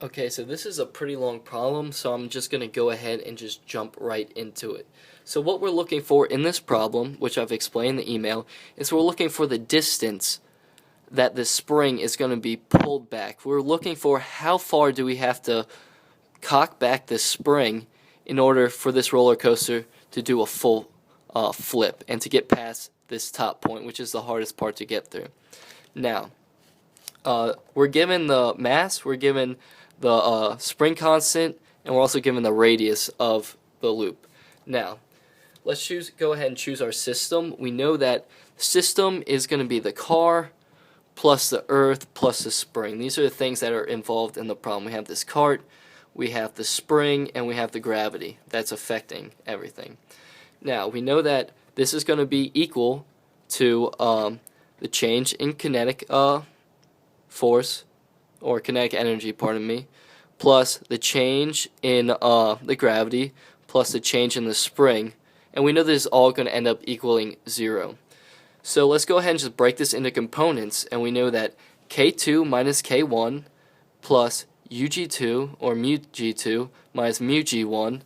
Okay, so this is a pretty long problem, so I'm just going to go ahead and just jump right into it. So what we're looking for in this problem, which I've explained in the email, is we're looking for the distance that the spring is going to be pulled back. We're looking for how far do we have to cock back this spring in order for this roller coaster to do a full flip and to get past this top point, which is the hardest part to get through. Now, we're given the mass, we're given the spring constant, and we're also given the radius of the loop. Now, let's go ahead and choose our system. We know that system is going to be the car plus the earth plus the spring. These are the things that are involved in the problem. We have this cart, we have the spring, and we have the gravity that's affecting everything. Now, we know that this is going to be equal to the change in kinetic force, or kinetic energy, pardon me, plus the change in the gravity, plus the change in the spring, and we know this is all going to end up equaling 0. So let's go ahead and just break this into components, and we know that K2 minus K1 plus UG2, or mu G2, minus mu G1,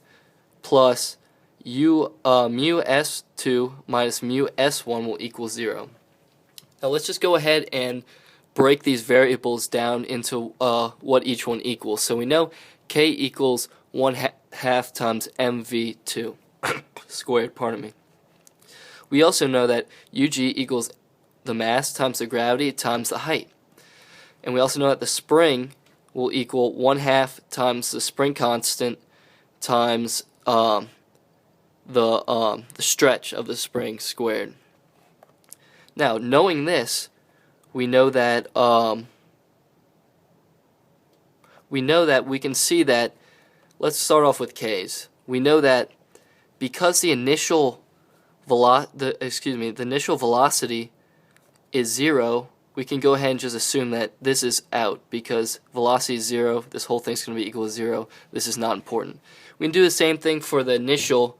plus mu S2 minus mu S1 will equal 0. Now let's just go ahead and break these variables down into what each one equals. So we know K equals 1/2 times mv2 squared, pardon me. We also know that UG equals the mass times the gravity times the height. And we also know that the spring will equal 1/2 times the spring constant times the stretch of the spring squared. Now, knowing this, we know that we can see that. Let's start off with K's. We know that because the initial velocity is 0, we can go ahead and just assume that this is out, because velocity is 0, this whole thing's going to be equal to 0, this is not important. We can do the same thing for the initial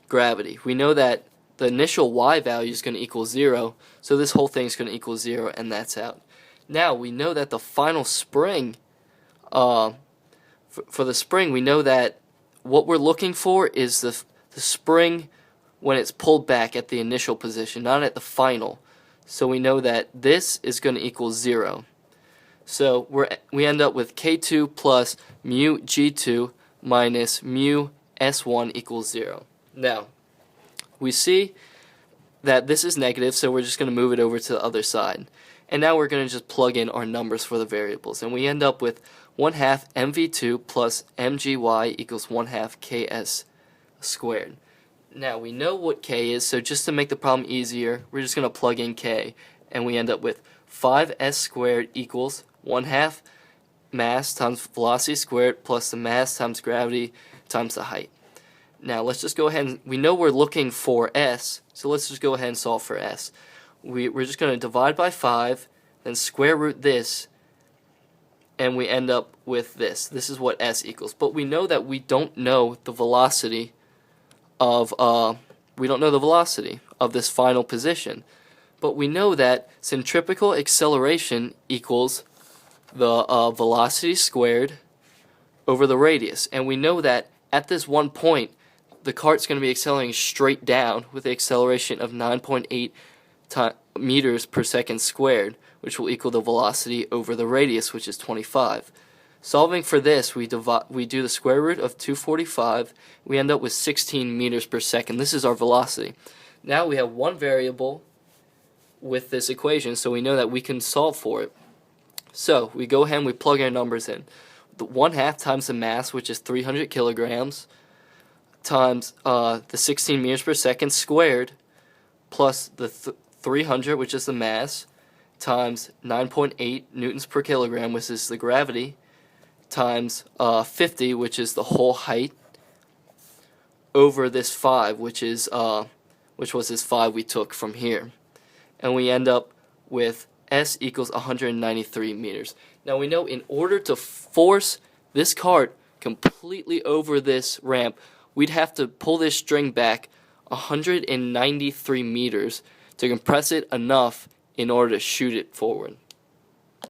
gravity. We know that the initial y value is going to equal 0, so this whole thing is going to equal 0, and that's out. Now, we know that the final spring, for the spring, we know that what we're looking for is the spring when it's pulled back at the initial position, not at the final. So we know that this is going to equal 0. So we end up with K2 plus mu G2 minus mu S1 equals 0. Now, we see that this is negative, so we're just going to move it over to the other side. And now we're going to just plug in our numbers for the variables. And we end up with 1/2 mv2 plus mgy equals 1/2 ks squared. Now, we know what k is, so just to make the problem easier, we're just going to plug in k. And we end up with 5s squared equals 1/2 mass times velocity squared plus the mass times gravity times the height. Now, let's just go ahead and, we know we're looking for s, so let's just go ahead and solve for s. We're just going to divide by 5, then square root this, and we end up with this. This is what s equals. But we know that we don't know the velocity of this final position. But we know that centripetal acceleration equals the velocity squared over the radius. And we know that at this one point, the cart's going to be accelerating straight down with the acceleration of 9.8 meters per second squared, which will equal the velocity over the radius, which is 25. Solving for this, we do the square root of 245. We end up with 16 meters per second. This is our velocity. Now we have one variable with this equation, so we know that we can solve for it. So we go ahead and we plug our numbers in. The 1/2 times the mass, which is 300 kilograms, times the 16 meters per second squared, plus the 300, which is the mass, times 9.8 newtons per kilogram, which is the gravity, times 50, which is the whole height, over this 5, which was this 5 we took from here. And we end up with s equals 193 meters. Now we know in order to force this cart completely over this ramp, we'd have to pull this string back 193 meters to compress it enough in order to shoot it forward.